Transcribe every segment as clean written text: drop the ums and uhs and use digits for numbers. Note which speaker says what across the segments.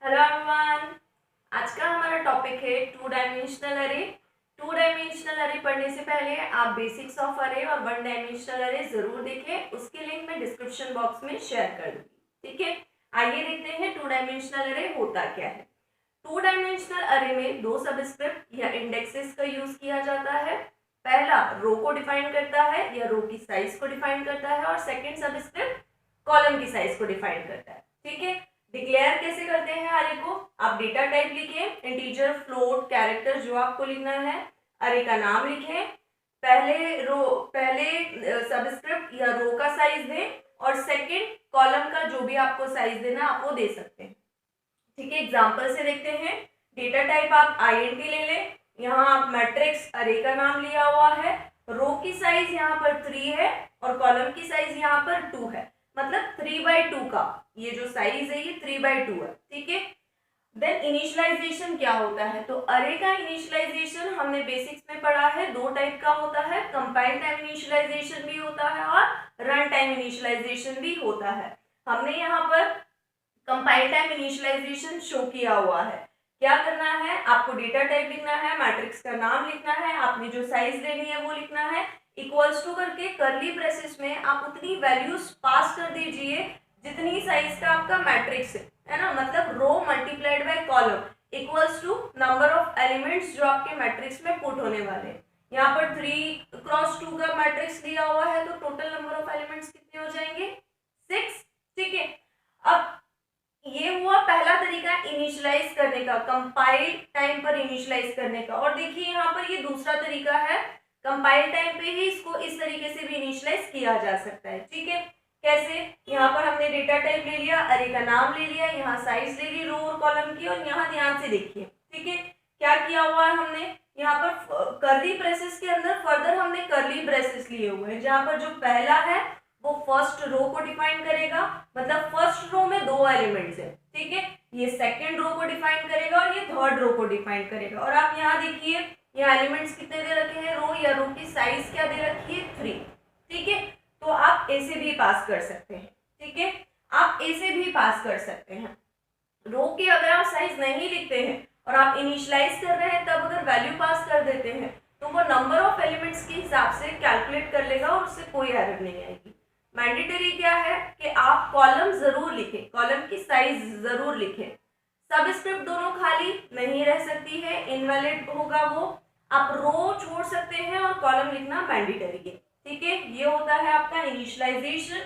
Speaker 1: Hello everyone. आज का हमारा टॉपिक है टू डायमेंशनल अरे। टू डायमेंशनल अरे पढ़ने से पहले आप बेसिक्स ऑफ अरे और वन डायमेंशनल अरे जरूर देखें। उसके लिंक मैं डिस्क्रिप्शन बॉक्स में शेयर कर दूंगी, ठीक है। आइए देखते हैं टू डायमेंशनल अरे होता क्या है। टू डायमेंशनल अरे में दो सबस्क्रिप्ट या इंडेक्सेस का यूज किया जाता है। पहला रो को डिफाइन करता है या रो की साइज को डिफाइन करता है, और सेकेंड सबस्क्रिप्ट कॉलम की साइज को डिफाइन करता है, ठीक है। डिक्लेयर कैसे करते हैं अरे को? आप डेटा टाइप लिखें, इंटीजर, फ्लोट, कैरेक्टर जो आपको लिखना है। अरे का नाम लिखें, पहले सबस्क्रिप्ट या रो का साइज दें, और सेकंड कॉलम का जो भी आपको साइज देना आप वो दे सकते हैं, ठीक है। एग्जांपल से देखते हैं। डेटा टाइप आप आईएनटी ले लें। यहाँ आप मैट्रिक्स अरे का नाम लिया हुआ है, रो की साइज यहाँ पर 3 है और कॉलम की साइज यहाँ पर 2 है, मतलब 3/2 का ये जो साइज है ये 3/2 है, ठीक है। देन इनिशियलाइजेशन क्या होता है? तो अरे का इनिशियलाइजेशन हमने बेसिक्स में पढ़ा है, दो टाइप का होता है। कंपाइल टाइम इनिशियलाइजेशन भी होता है और रन टाइम इनिशियलाइजेशन भी होता है। हमने यहाँ पर कंपाइल टाइम इनिशियलाइजेशन शो किया हुआ है। क्या करना है? आपको डेटा टाइप लिखना है, मैट्रिक्स का नाम लिखना है, आपने जो साइज लेनी है वो लिखना है, इक्वल्स टू करके करली ब्रेसेस में आप उतनी वैल्यूज पास कर दीजिए जितनी साइज का आपका मैट्रिक्स है ना, मतलब row multiplied by column equals to number of elements जो आपके मैट्रिक्स में पुट होने वाले हैं। यहाँ पर 3x2 का मैट्रिक्स दिया हुआ है, तो टोटल नंबर ऑफ एलिमेंट्स कितने हो जाएंगे? 6, ठीक है। अब ये हुआ पहला तरीका इनिशियलाइज करने का, कंपाइल टाइम पर इनिशियलाइज करने का। और देखिए यहाँ पर ये दूसरा तरीका है, कंपाइल टाइम पे ही इसको इस तरीके से भी इनिशियलाइज किया जा सकता है, ठीक है। कैसे? यहाँ पर हमने डेटा टाइप ले लिया, अरे का नाम ले लिया, यहाँ साइज ले ली रो और कॉलम की, और यहाँ ध्यान से देखिए, ठीक है। क्या किया हुआ है हमने यहाँ पर? करली ब्रेसेस के अंदर फर्दर हमने करली ब्रेसेस लिए हुए हैं, जहां पर जो पहला है वो फर्स्ट रो को डिफाइन करेगा, मतलब फर्स्ट रो में 2 एलिमेंट्स है, ठीक है। ये सेकंड रो को डिफाइन करेगा और ये थर्ड रो को डिफाइन करेगा। और आप यहाँ देखिए, यहाँ एलिमेंट्स कितने दे रखे हैं? रो या रो की साइज क्या दे रखी है? 3, ठीक है। तो आप ऐसे भी पास कर सकते हैं, ठीक है। आप ऐसे भी पास कर सकते हैं। रो की अगर आप साइज नहीं लिखते हैं और आप इनिशियलाइज कर रहे हैं, तब अगर वैल्यू पास कर देते हैं तो वो नंबर ऑफ एलिमेंट्स के हिसाब से कैलकुलेट कर लेगा और उससे कोई एरर नहीं आएगी। मैंडेटरी क्या है कि आप कॉलम जरूर लिखें, कॉलम की साइज जरूर लिखें। सबस्क्रिप्ट दोनों खाली नहीं रह सकती है, इनवैलिड होगा वो। आप रो छोड़ सकते हैं और कॉलम लिखना मैंडेटरी है, ठीक है। ये होता है आपका इनिशियलाइजेशन।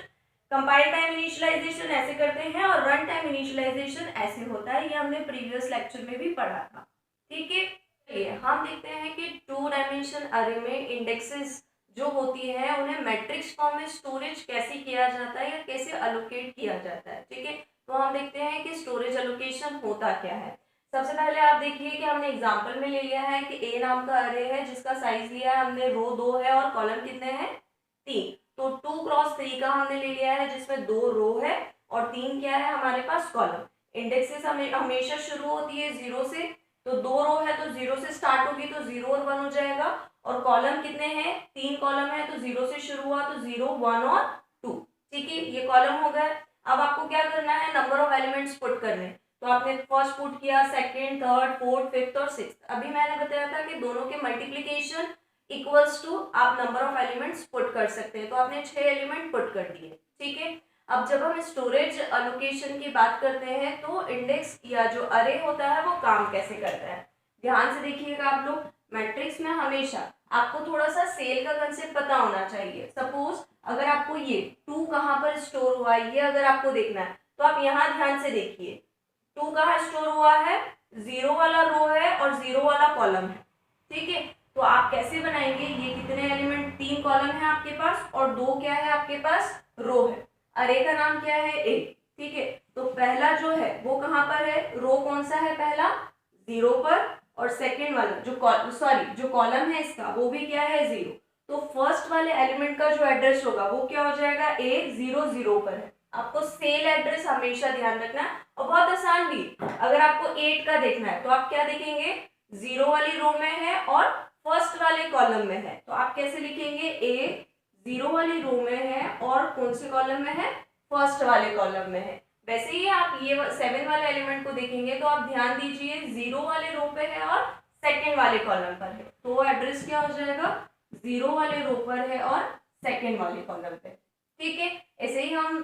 Speaker 1: कंपाइल टाइम इनिशियलाइजेशन ऐसे करते हैं और रन टाइम इनिशियलाइजेशन ऐसे होता है, ये हमने प्रीवियस लेक्चर में भी पढ़ा था, ठीक है। चलिए हम देखते हैं कि टू डायमेंशन अरे में इंडेक्सेस जो होती है उन्हें मैट्रिक्स फॉर्म में स्टोरेज कैसे किया जाता है या कैसे अलोकेट किया जाता है, ठीक है। तो हम देखते हैं कि स्टोरेज अलोकेशन होता क्या है। सबसे पहले आप देखिए कि हमने एग्जांपल में ले लिया है कि ए नाम का अरे है जिसका साइज लिया है हमने, रो 2 है और कॉलम कितने हैं? 3। तो 2x3 का हमने ले लिया है जिसमें 2 रो है और 3 क्या है हमारे पास? कॉलम। इंडेक्सेस हमेशा शुरू होती है 0 से, तो 2 रो है तो 0 से स्टार्ट होगी, तो 0 और 1 हो जाएगा। और कॉलम कितने हैं? 3 कॉलम है, तो 0 से शुरू हुआ तो 0, 1 और 2, ठीक है। ये कॉलम हो गए। अब आपको क्या करना है? नंबर ऑफ एलिमेंट्स पुट करने। तो आपने फर्स्ट पुट किया, सेकंड, थर्ड, फोर्थ, फिफ्थ और सिक्स्थ। अभी मैंने बताया था कि दोनों के मल्टीप्लीकेशन इक्वल्स टू आप नंबर ऑफ एलिमेंट्स पुट कर सकते हैं, तो आपने 6 एलिमेंट पुट कर दिए, ठीक है। अब जब हम स्टोरेज अलोकेशन की बात करते हैं तो इंडेक्स या जो अरे होता है वो काम कैसे करता है, ध्यान से देखिएगा आप लोग। मैट्रिक्स में हमेशा आपको थोड़ा सा सेल का कंसेप्ट पता होना चाहिए। सपोज अगर आपको ये 2 कहाँ पर स्टोर हुआ है ये अगर आपको देखना है, तो आप यहाँ ध्यान से देखिए 2 कहाँ स्टोर हुआ है? 0 वाला रो है और 0 वाला कॉलम है, ठीक है। तो आप कैसे बनाएंगे? ये कितने एलिमेंट? 3 कॉलम है आपके पास और 2 क्या है आपके पास? रो है। अरे का नाम क्या है? ए, ठीक है। तो पहला जो है वो कहाँ पर है? रो कौन सा है? पहला 0 पर, और सेकेंड वाला जो कॉलम है इसका वो भी क्या है? 0। तो फर्स्ट वाले एलिमेंट का जो एड्रेस होगा वो क्या हो जाएगा? ए 0 0 पर है। आपको सेल एड्रेस हमेशा ध्यान रखना है, और बहुत आसान भी। अगर आपको 8 का देखना है तो आप क्या देखेंगे? 0 वाली रो में है और फर्स्ट वाले कॉलम में है, तो आप कैसे लिखेंगे? ए 0 वाली रो में है और कौन से कॉलम में है? फर्स्ट वाले कॉलम में है। वैसे ही आप ये 7 वाले एलिमेंट को देखेंगे तो आप ध्यान दीजिए 0 वाले रो पे है और सेकंड वाले कॉलम पर है, तो एड्रेस क्या हो जाएगा, 0 वाले रो पर है और सेकंड वाले कॉलम पे। ठीक है, ऐसे ही हम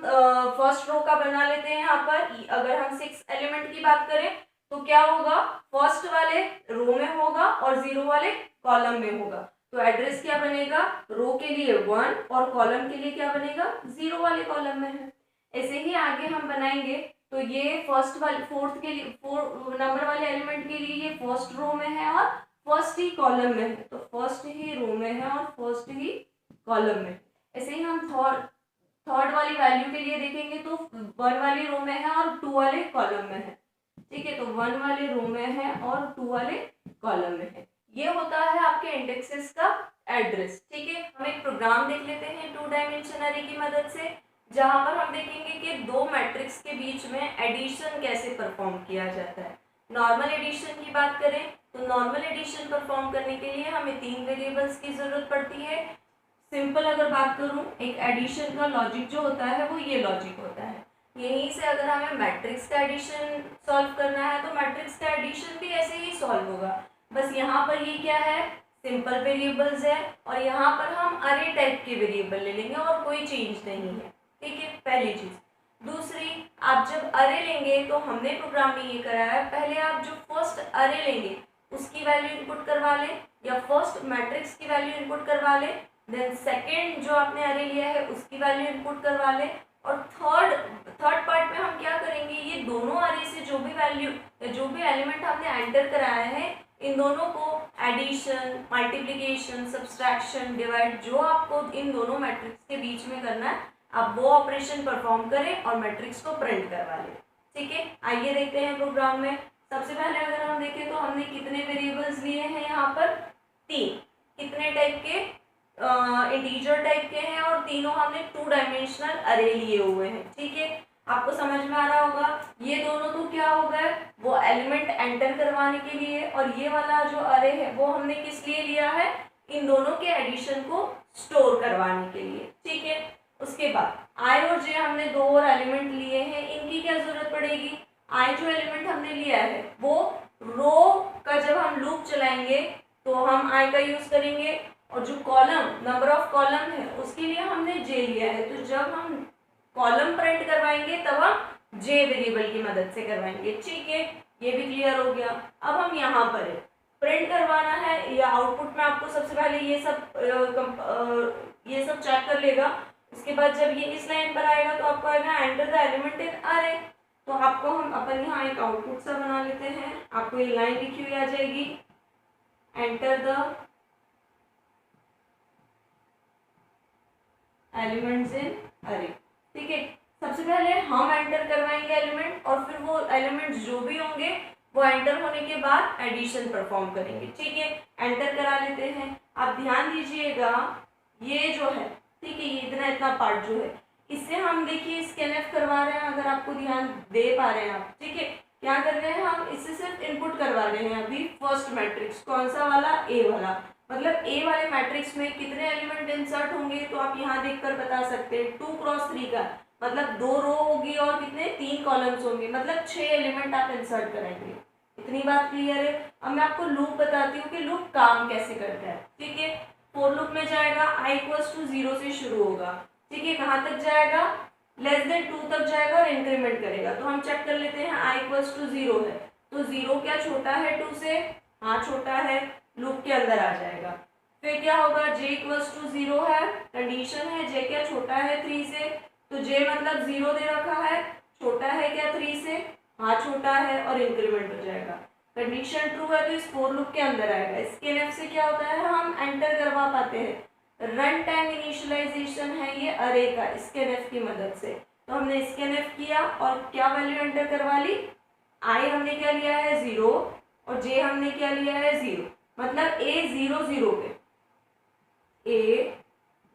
Speaker 1: फर्स्ट रो का बना लेते हैं। यहाँ पर अगर हम 6 एलिमेंट की बात करें तो क्या होगा, फर्स्ट वाले रो में होगा और 0 वाले कॉलम में होगा, तो एड्रेस क्या बनेगा, रो के लिए 1 और कॉलम के लिए क्या बनेगा, 0 वाले कॉलम में है। ऐसे ही आगे हम बनाएंगे तो ये फर्स्ट वाले फोर्थ के लिए 4 नंबर वाले एलिमेंट के लिए ये फर्स्ट रो में है और फर्स्ट ही कॉलम में है, तो फर्स्ट ही रो में है और फर्स्ट ही कॉलम में। ऐसे ही हम थर्ड वाली वैल्यू के लिए देखेंगे तो 1 वाली रो में है और 2 वाले कॉलम में है। ठीक है, तो 1 वाले रो में है और 2 वाले कॉलम में है। ये होता है आपके इंडेक्सेस का एड्रेस। ठीक है, हम एक प्रोग्राम देख लेते हैं 2 डायमेंशन अरे की मदद से, जहां पर हम देखेंगे कि दो मैट्रिक्स के बीच में एडिशन कैसे परफॉर्म किया जाता है। नॉर्मल एडिशन की बात करें तो नॉर्मल एडिशन परफॉर्म करने के लिए हमें 3 वेरिएबल्स की जरूरत पड़ती है। सिंपल अगर बात करूं, एक एडिशन का लॉजिक जो होता है वो ये लॉजिक होता है। यहीं से अगर हमें मैट्रिक्स का एडिशन सॉल्व करना है तो मैट्रिक्स का एडिशन भी ऐसे ही सॉल्व होगा, बस यहाँ पर ये क्या है, सिंपल वेरिएबल्स है और यहाँ पर हम अरे टाइप के वेरिएबल ले लेंगे और कोई चेंज नहीं है। ठीक है, पहली चीज। दूसरी, आप जब अरे लेंगे तो हमने प्रोग्राम में ये कराया है, पहले आप जो फर्स्ट अरे लेंगे उसकी वैल्यू इनपुट करवा लें या फर्स्ट मैट्रिक्स की वैल्यू इनपुट करवा लें, देन सेकेंड जो आपने अरे लिया है उसकी वैल्यू इनपुट करवा लें, और थर्ड पार्ट में हम क्या करेंगे, ये दोनों अरे से जो भी वैल्यू या जो भी एलिमेंट हमने एंटर कराया है इन दोनों को एडिशन, मल्टीप्लिकेशन, सब्सट्रैक्शन, डिवाइड जो आपको इन दोनों मैट्रिक्स के बीच में करना है आप वो ऑपरेशन परफॉर्म करें और मैट्रिक्स को प्रिंट करवा लें। ठीक है, आइए देखते हैं प्रोग्राम में। सबसे पहले अगर हम देखें तो हमने कितने वेरिएबल्स लिए हैं यहाँ पर, 3। कितने टाइप के, इंटीजर टाइप के हैं और तीनों हमने 2 डायमेंशनल अरे लिए हुए हैं। ठीक है, आपको समझ में आ रहा होगा। ये दोनों तो क्या हो गए, वो एलिमेंट एंटर करवाने के लिए, और ये वाला जो अरे है वो हमने किस लिए लिया है, इन दोनों के एडिशन को स्टोर करवाने के लिए। ठीक है, उसके बाद आई और जे हमने 2 और एलिमेंट लिए हैं, इनकी क्या जरूरत पड़ेगी, आई जो एलिमेंट हमने लिया है वो रो का जब हम लूप चलाएंगे तो हम आई का यूज करेंगे, और जो कॉलम नंबर ऑफ कॉलम है उसके लिए हमने जे लिया है, तो जब हम कॉलम प्रिंट करवाएंगे तब हम जे वेरिएबल की मदद से करवाएंगे। ठीक है, ये भी क्लियर हो गया। अब हम यहाँ पर प्रिंट करवाना है या आउटपुट में आपको सबसे पहले ये सब चेक कर लेगा। उसके बाद जब ये इस लाइन पर आएगा तो आपको आएगा एंटर द एलिमेंट इन अरे, तो आपको हम अपन यहाँ एक आउटपुट सा बना लेते हैं। आपको ये लाइन लिखी हुई आ जाएगी, एंटर द एलिमेंट्स इन अरे। ठीक है, सबसे पहले हम एंटर करवाएंगे एलिमेंट और फिर वो एलिमेंट्स जो भी होंगे वो एंटर होने के बाद एडिशन परफॉर्म करेंगे। ठीक है, एंटर करा लेते हैं। आप ध्यान दीजिएगा ये जो है, ठीक है, ये इतना पार्ट जो है इससे हम देखिए स्कैनएफ करवा रहे हैं, अगर आपको ध्यान दे पा रहे हैं आप। ठीक है, क्या कर रहे हैं हम, इससे सिर्फ इनपुट करवा रहे हैं अभी फर्स्ट मैट्रिक्स, कौन सा वाला, ए वाला, मतलब ए वाले मैट्रिक्स में कितने एलिमेंट इंसर्ट होंगे तो आप यहाँ देखकर बता सकते हैं 2 क्रॉस 3 का, मतलब 2 रो होगी और कितने 3 कॉलम्स होंगे, मतलब 6 एलिमेंट आप इंसर्ट करेंगे। इतनी बात क्लियर है। अब मैं आपको लूप बताती हूँ कि लूप काम कैसे करता है। ठीक है, फोर लूप में जाएगा i = 0 से शुरू होगा। ठीक है, कहाँ तक जाएगा, <2 तक जाएगा और इंक्रीमेंट करेगा। तो हम चेक कर लेते हैं i = 0 है तो 0 क्या छोटा है 2 से, हाँ छोटा है, लूप के अंदर आ जाएगा। फिर क्या होगा, j = 0 है, कंडीशन है j क्या छोटा है 3 से, तो j मतलब 0 दे रखा है, छोटा है क्या 3 से, हाँ छोटा है, और इंक्रीमेंट हो जाएगा। कंडीशन ट्रू है तो इस फोर लूप के अंदर आएगा। स्कैनएफ से क्या होता है, हम एंटर करवा पाते हैं। रन टाइम इनिशियलाइजेशन है ये अरे का स्कैनएफ की मदद से। तो हमने स्कैनएफ किया और क्या वैल्यू एंटर करवा ली, आई हमने क्या लिया है 0 और जे हमने क्या लिया है 0, मतलब a 0 0 पे, a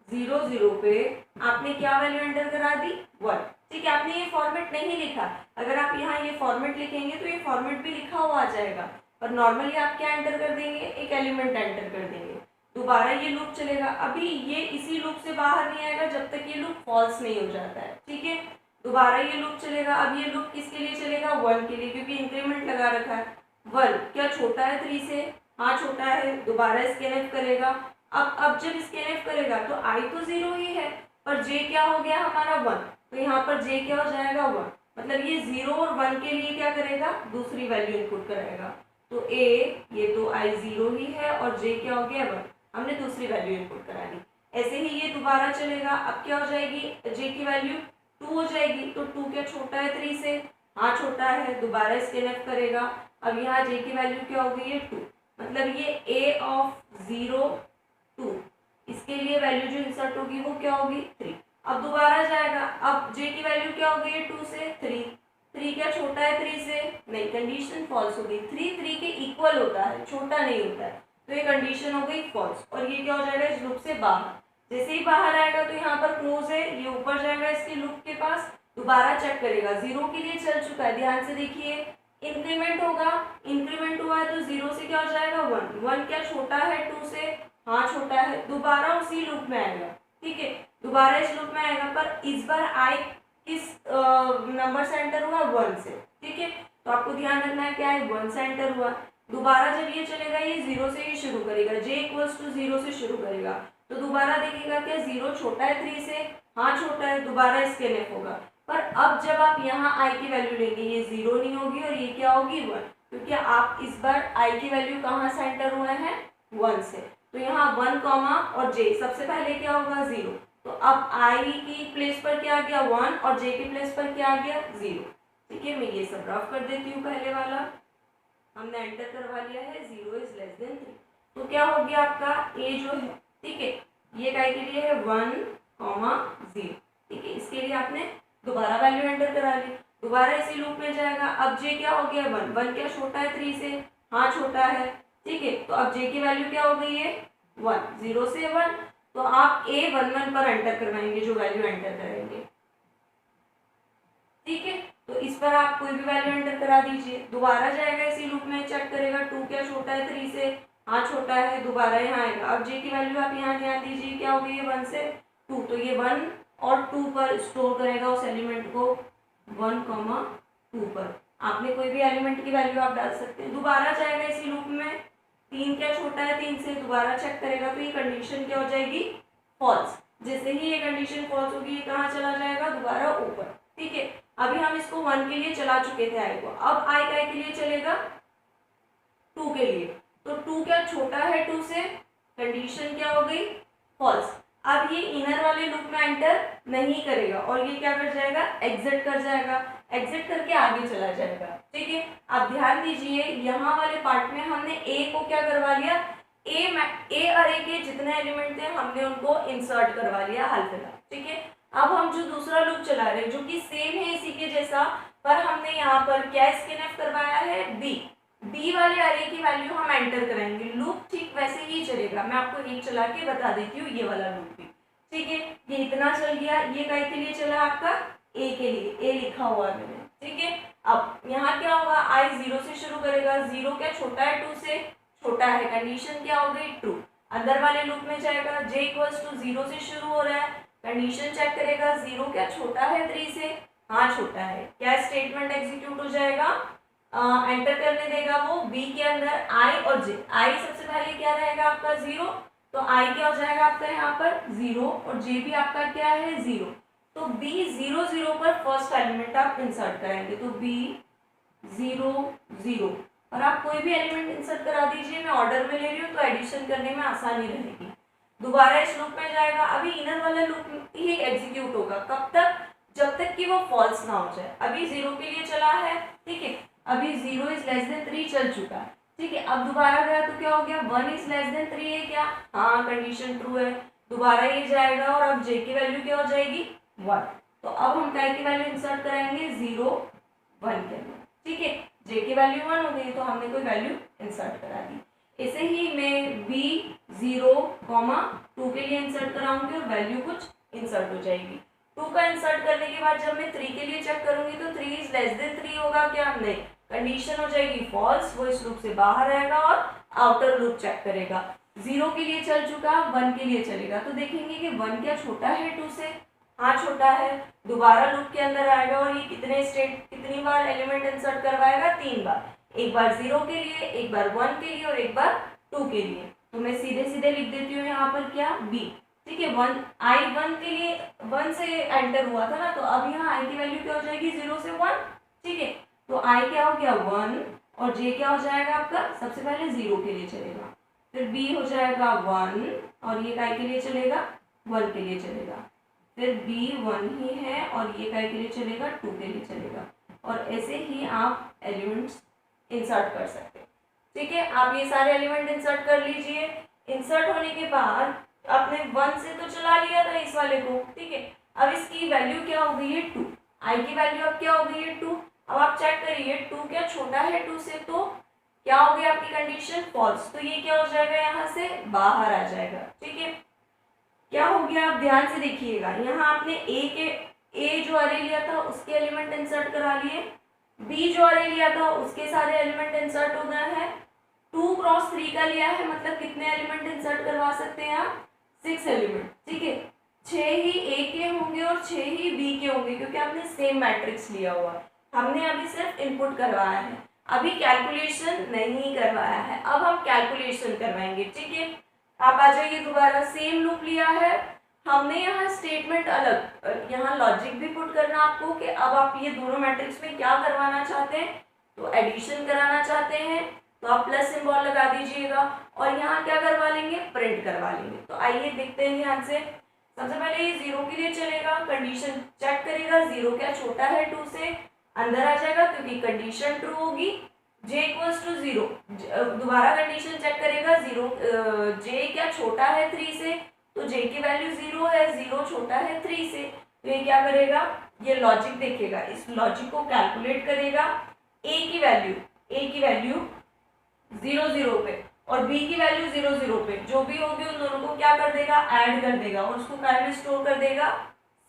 Speaker 1: 0 0 पे आपने क्या वैल्यू एंटर करा दी 1। ठीक है, आपने ये फॉर्मेट नहीं लिखा, अगर आप यहाँ ये फॉर्मेट लिखेंगे तो ये फॉर्मेट भी लिखा हुआ आ जाएगा, पर नॉर्मली आप क्या एंटर कर देंगे, एक एलिमेंट एंटर कर देंगे, दोबारा ये लूप चलेगा। अभी ये इसी लूप से बाहर नहीं आएगा जब तक ये लूप फॉल्स नहीं हो जाता है। ठीक है, दोबारा ये लूप चलेगा। अब ये लूप किसके लिए चलेगा? 1 के लिए, क्योंकि इंक्रीमेंट लगा रखा है। 1 क्या छोटा है 3 से? हाँ छोटा है। दोबारा स्कैनएफ करेगा। अब जब स्कैनएफ करेगा तो i तो 0 ही है, पर j क्या हो गया हमारा 1, तो यहाँ पर j क्या हो जाएगा 1। मतलब ये 0 और 1 के लिए क्या करेगा? दूसरी वैल्यू इनपुट कराएगा। तो a ये तो i 0 ही है और j क्या हो गया 1, हमने दूसरी वैल्यू इनपुट करा दी। ऐसे ही ये दोबारा चलेगा। अब क्या हो जाएगी? j की वैल्यू 2 हो जाएगी। तो 2 क्या छोटा है 3 से? हाँ छोटा है। दोबारा स्कैनएफ करेगा। अब यहाँ j की वैल्यू क्या हो गई है 2, मतलब ये a ऑफ 0 2, इसके लिए वैल्यू जो इंसर्ट होगी वो क्या होगी 3। अब दोबारा जाएगा। अब j की वैल्यू क्या हो गई है 2 से 3, 3 क्या छोटा है 3 से? नहीं, कंडीशन फॉल्स हो गई। 3 के इक्वल होता है, छोटा नहीं होता है, तो ये कंडीशन हो गई फॉल्स और ये क्या हो जाएगा इस लूप से बाहर। जैसे ही बाहर आएगा तो यहाँ पर क्लोज है, ये ऊपर जाएगा इसके लूप के पास, दोबारा चेक करेगा। 0 के लिए चल चुका है, ध्यान से देखिए। इंक्रीमेंट होगा, इंक्रीमेंट हुआ है तो 0 से क्या हो जाएगा 1, 1 क्या छोटा है 2 से? हाँ छोटा है। दोबारा उसी लूप में आएगा, ठीक है, दोबारा इस लूप में आएगा, पर इस बार आई किस नंबर से एंटर हुआ? 1 से, ठीक है। तो आपको ध्यान रखना है क्या है 1 से एंटर हुआ। दोबारा जब ये चलेगा ये 0 से ही शुरू करेगा, j इक्वल्स टू 0 से शुरू करेगा। तो दोबारा देखेगा क्या 0 छोटा है 3 से? हाँ छोटा है। दोबारा स्कैनएफ होगा, पर अब जब आप यहाँ i की वैल्यू लेंगे ये 0 नहीं होगी और ये क्या होगी 1, क्योंकि आप इस बार i की वैल्यू कहाँ से एंटर हुए हैं? 1 से। तो यहाँ 1 कॉमा और j, सबसे पहले क्या होगा 0, तो अब i की प्लेस पर क्या आ गया 1 और j की प्लेस पर क्या आ गया 0, ठीक है। मैं ये सब रफ कर देती हूँ। पहले वाला हमने एंटर करवा लिया है 0 इज लेस देन 3, तो क्या हो गया आपका a जो है, ठीक है, ये काय के लिए है 1 कॉमा 0, ठीक है। इसके लिए आपने दोबारा वैल्यू एंटर करा ली, दोबारा इसी लूप में जाएगा। अब j क्या हो गया 1, 1 क्या छोटा है 3 से? हाँ छोटा है, ठीक है। तो अब j की वैल्यू क्या हो गई है 1, 0 से 1, तो आप a 1 1 पर एंटर करवाएंगे जो वैल्यू एंटर करेंगे, ठीक है। तो इस पर आप कोई भी वैल्यू एंटर करा दीजिए। दोबारा जाएगा इसी लूप में, चेक करेगा 2 क्या छोटा है 3 से? हाँ छोटा है। दोबारा यहाँ आएगा। अब j की वैल्यू आप यहाँ ध्यान दीजिए क्या हो गई है 1 से 2, तो ये 1 और 2 पर स्टोर करेगा उस एलिमेंट को, 1 कॉमा 2 पर। आपने कोई भी एलिमेंट की वैल्यू आप डाल सकते हैं। दोबारा जाएगा इसी लूप में, 3 क्या छोटा है 3 से? दोबारा चेक करेगा तो ये कंडीशन क्या हो जाएगी फॉल्स। जैसे ही ये कंडीशन फॉल्स होगी ये कहाँ चला जाएगा? दोबारा ऊपर, ठीक है। अभी हम इसको 1 के लिए चला चुके थे आई को, अब आई काय के लिए चलेगा 2 के लिए, तो 2 क्या छोटा है 2 से? कंडीशन क्या हो गई फॉल्स। अब ये इनर वाले लूप में एंटर नहीं करेगा और ये क्या कर जाएगा एग्जिट कर जाएगा, एग्जिट करके आगे चला जाएगा, ठीक है। अब ध्यान दीजिए यहाँ वाले पार्ट में हमने ए को क्या करवा लिया, ए अरे के जितने एलिमेंट थे हमने उनको इंसर्ट करवा लिया हाल फिलहाल, ठीक है। अब हम जो दूसरा लूप चला रहे हैं जो कि सेम है इसी के जैसा, पर हमने यहाँ पर क्या स्कैनएफ करवाया है बी वाले अरे की वैल्यू हम एंटर कराएंगे। लूप ठीक वैसे ही चलेगा, मैं आपको एक चला के बता देती हूँ ये वाला लूप भी, ठीक है। ये इतना चल गया, ये काय के लिए चला आपका ए के लिए, ए लिखा हुआ है मैंने, ठीक है। अब यहाँ क्या होगा आई 0 से शुरू करेगा, 0 क्या छोटा है 2 से? छोटा है। कंडीशन क्या हो गई ट्रू। अंदर वाले लूप में जाएगा, j इक्वल्स टू 0 से शुरू हो रहा है, कंडीशन चेक करेगा 0 क्या छोटा है 3 से? हाँ छोटा है। क्या स्टेटमेंट एग्जीक्यूट हो जाएगा, एंटर करने देगा वो b के अंदर i और j। i सबसे पहले क्या रहेगा आपका 0, तो i क्या हो जाएगा आपका यहाँ पर 0 और j भी आपका क्या है 0, तो b 0 0 पर फर्स्ट एलिमेंट आप इंसर्ट करेंगे, तो b 0 0 और आप कोई भी एलिमेंट इंसर्ट करा दीजिए, मैं ऑर्डर में ले रही हूँ तो एडिशन करने में आसानी रहेगी। दोबारा इस लूप में जाएगा, अभी इनर वाला लूप ही एग्जीक्यूट होगा, कब तक? जब तक कि वो फॉल्स ना हो जाए। अभी 0 के लिए चला है, ठीक है, अभी 0 इज लेस देन 3 चल चुका है, ठीक है। अब दोबारा गया तो क्या हो गया 1 इज लेस देन 3 है क्या? हाँ कंडीशन ट्रू है। दोबारा ये जाएगा और अब j की वैल्यू क्या हो जाएगी 1, तो अब हम काय की वैल्यू इंसर्ट करेंगे 0 1 के अंदर, ठीक है। j की वैल्यू 1 हो गई तो हमने कोई वैल्यू इंसर्ट करा दी। ऐसे ही मैं b 0, 2 के लिए इंसर्ट कराऊंगी और वैल्यू कुछ इंसर्ट हो जाएगी। 2 का इंसर्ट करने के बाद जब मैं 3 के लिए चेक करूंगी तो 3 इज लेस देन 3 होगा क्या? नहीं, कंडीशन हो जाएगी फॉल्स, वो इस लूप से बाहर आएगा और आउटर लूप चेक करेगा। 0 के लिए चल चुका, 1 के लिए चलेगा, तो देखेंगे कि 1 क्या छोटा है 2 से? हाँ छोटा है, दोबारा लूप के अंदर आएगा और ये कितनी बार एलिमेंट इंसर्ट करवाएगा, 3 बार, एक बार 0 के लिए, एक बार 1 के लिए और एक बार 2 के लिए। तो मैं सीधे सीधे लिख देती हूँ यहाँ पर क्या, b, ठीक है। I1 के लिए 1 से एंटर हुआ था ना, तो अब यहाँ i की वैल्यू क्या हो जाएगी, 0 से 1, ठीक है। तो i क्या हो गया 1 और j क्या हो जाएगा आपका, सबसे पहले 0 के लिए चलेगा, फिर b हो जाएगा 1 और ये काय के लिए चलेगा, 1 के लिए चलेगा, फिर b 1 ही है और ये काय के लिए चलेगा, 2 के लिए चलेगा। और ऐसे ही आप एलिमेंट्स इंसर्ट कर सकते हैं, ठीक है। आप ये सारे एलिमेंट इंसर्ट कर लीजिए। इंसर्ट होने के बाद आपने 1 से तो चला लिया था इस वाले को, ठीक है। अब इसकी वैल्यू क्या हो गई है, 2, i की वैल्यू अब क्या हो गई है, 2। अब आप चेक करिए 2 क्या छोटा है 2 से, तो क्या हो गया आपकी कंडीशन, फॉल्स, तो ये क्या हो जाएगा, यहाँ से बाहर आ जाएगा, ठीक है। क्या हो गया, आप ध्यान से देखिएगा, यहाँ आपने ए जो अरे लिया था उसके एलिमेंट इंसर्ट करा लिए, बी जो अरे लिया था उसके सारे एलिमेंट इंसर्ट हो गए हैं, 2 क्रॉस 3 का लिया है, मतलब कितने एलिमेंट इंसर्ट करवा सकते हैं आप, 6 एलिमेंट, ठीक है। 6 ही ए के होंगे और 6 ही बी के होंगे, क्योंकि आपने सेम मैट्रिक्स लिया हुआ है। हमने अभी सिर्फ इनपुट करवाया है, अभी कैलकुलेशन नहीं करवाया है। अब हम कैलकुलेशन करवाएंगे, ठीक है। आप आ जाइए दोबारा, सेम लूप लिया है हमने, यहाँ स्टेटमेंट अलग, यहाँ लॉजिक भी पुट करना आपको कि अब आप ये दोनों मैट्रिक्स में क्या करवाना चाहते हैं, तो एडिशन कराना चाहते हैं तो आप प्लस सिंबल लगा दीजिएगा, और यहाँ क्या करवा लेंगे, प्रिंट करवा लेंगे। तो आइए देखते हैं ध्यान से। सबसे पहले ये 0 के लिए चलेगा, कंडीशन चेक करेगा, 0 क्या छोटा है 2 से, अंदर आ जाएगा क्योंकि कंडीशन ट्रू होगी, j इक्वल्स टू 0, दोबारा कंडीशन चेक करेगा, 0 j क्या छोटा है 3 से, तो j की वैल्यू 0 है, 0 छोटा है 3 से, तो ये क्या करेगा, ये लॉजिक देखेगा, इस लॉजिक को कैलकुलेट करेगा, a की वैल्यू 0 0 पे और b की वैल्यू 0 0 पे, जो भी होगी उन दोनों को क्या कर देगा, ऐड कर देगा और उसको काय में स्टोर कर देगा,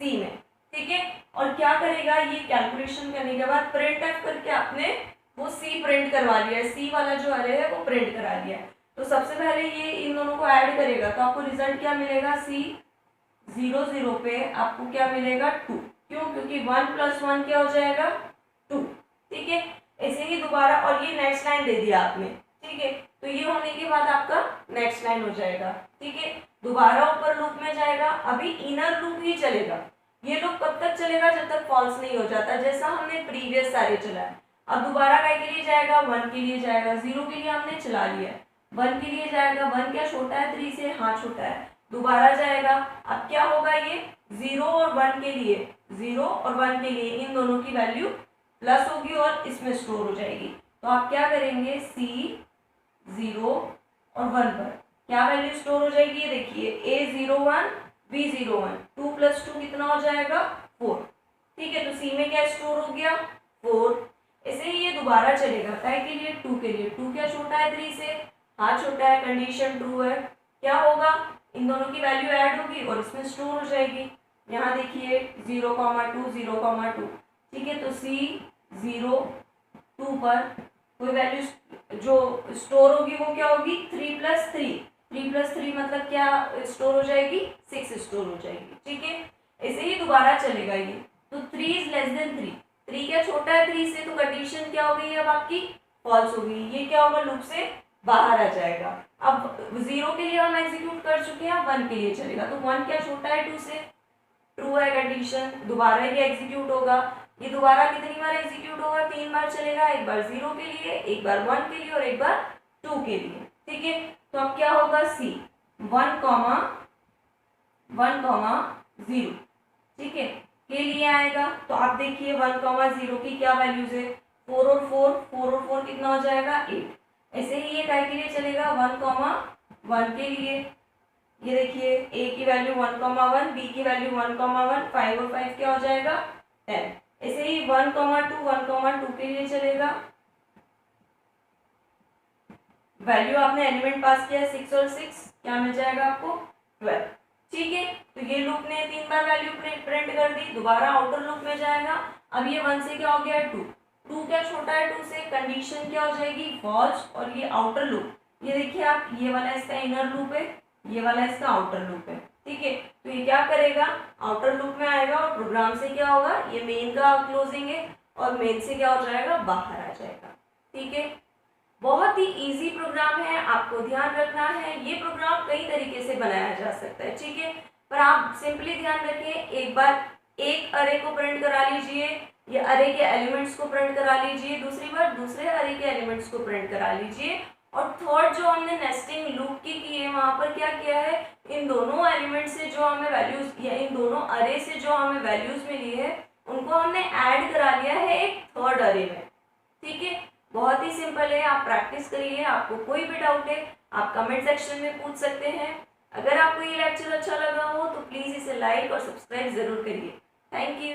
Speaker 1: c में, ठीक है। और क्या करेगा, ये कैलकुलेशन करने के बाद प्रिंट एफ करके आपने वो c प्रिंट करवा लिया है, c वाला जो अरे है वो प्रिंट करा लिया है। तो सबसे पहले ये इन दोनों को ऐड करेगा, तो आपको रिजल्ट क्या मिलेगा, c 0 0 पे आपको क्या मिलेगा, 2, क्यों, क्योंकि 1 + 1 क्या हो जाएगा, 2, ठीक है। ऐसे ही दोबारा, और ये नेक्स्ट लाइन दे दिया आपने, ठीक है। तो ये होने के बाद आपका नेक्स्ट लाइन हो जाएगा, ठीक है। दोबारा ऊपर लूप में जाएगा, अभी इनर लूप ही चलेगा, ये लूप कब तक चलेगा, जब तक फॉल्स नहीं हो जाता, जैसा हमने प्रीवियस सारे चलाया। अब दोबारा काय के लिए जाएगा, 1 के लिए जाएगा, 0 के लिए हमने चला लिया, 1 के लिए जाएगा, 1 क्या छोटा है 3 से, हाँ छोटा है, दोबारा जाएगा। अब क्या होगा, ये 0 और 1 के लिए, 0 और 1 के लिए इन दोनों की वैल्यू प्लस होगी और इसमें स्टोर हो जाएगी। तो आप क्या करेंगे, c 0 और 1 पर क्या वैल्यू स्टोर हो जाएगी, ये देखिए, a 0 1 b 0 1, 2 + 2 कितना हो जाएगा, 4, ठीक है। तो c में क्या स्टोर हो गया, 4। ऐसे ही ये दोबारा चलेगा, काय के लिए, 2 के लिए, 2 क्या छोटा है 3 से, हाँ छोटा है, कंडीशन ट्रू है, क्या होगा, इन दोनों की वैल्यू ऐड होगी और इसमें स्टोर हो जाएगी। यहाँ देखिए 0, 2 0, 2, ठीक है। तो c 0 2 पर कोई वैल्यू जो स्टोर होगी वो क्या होगी, 3 + 3, 3 + 3 मतलब क्या स्टोर हो जाएगी, 6 स्टोर हो जाएगी, ठीक है। ऐसे ही दोबारा चलेगा ये, तो 3 > 3, 3 क्या छोटा है 3 से, तो कंडीशन क्या हो गई अब आपकी, फॉल्स हो गई, ये क्या होगा, लूप से बाहर आ जाएगा। अब 0 के लिए हम एग्जीक्यूट कर चुके हैं, 1 के लिए चलेगा, तो 1 क्या छोटा है 2 से, ट्रू है कंडीशन, दोबारा ये एग्जीक्यूट होगा, ये दोबारा कितनी बार एग्जीक्यूट होगा, 3 बार चलेगा, एक बार 0 के लिए, एक बार 1 के लिए और एक बार 2 के लिए, ठीक है। तो अब क्या होगा, c 1, 0, ठीक है, के लिए आएगा। तो आप देखिए 1, 0 की क्या वैल्यूज है, 4 और 4 कितना हो जाएगा, 8। ऐसे ही ये काय के लिए चलेगा, 1, 1 के लिए, ये देखिए a की वैल्यू 1, 1, b की वैल्यू 1, 1, 5 और 5 क्या हो जाएगा, 10। ऐसे ही 1, 2 के लिए चलेगा, वैल्यू आपने एलिमेंट पास किया 6 और 6 क्या मिल जाएगा आपको, 12, ठीक है। तो ये लूप ने 3 बार वैल्यू प्रिंट कर दी, दोबारा आउटर लूप में जाएगा। अब ये 1 से क्या हो गया, 2 क्या छोटा है 2 से, कंडीशन क्या हो जाएगी, फॉल्स, और ये आउटर लूप, ये देखिए आप, ये वाला इसका इनर लूप है, ये वाला इसका आउटर लूप है, ठीक है। तो ये क्या करेगा, आउटर लूप में आएगा और प्रोग्राम से क्या होगा, ये मेन का क्लोजिंग है और मेन से क्या हो जाएगा, बाहर आ जाएगा। ठीक है, बहुत ही इजी प्रोग्राम है, आपको ध्यान रखना है ये प्रोग्राम कई तरीके से बनाया जा सकता है। ठीक है, पर आप सिंपली ध्यान रखिए, एक बार एक अरे को प्रिंट करा लीजिए या अरे के एलिमेंट्स को प्रिंट करा लीजिए, दूसरी बार दूसरे अरे के एलिमेंट्स को प्रिंट करा लीजिए, और थर्ड जो हमने नेस्टिंग लूप की है वहां पर क्या किया है, इन दोनों एलिमेंट से जो हमें वैल्यूज या इन दोनों अरे से जो हमें वैल्यूज मिली है उनको हमने ऐड करा लिया है एक थर्ड अरे में। ठीक है, बहुत ही सिंपल है, आप प्रैक्टिस करिए। आपको कोई भी डाउट है आप कमेंट सेक्शन में पूछ सकते हैं। अगर आपको ये लेक्चर अच्छा लगा हो तो प्लीज़ इसे लाइक और सब्सक्राइब ज़रूर करिए। Thank you.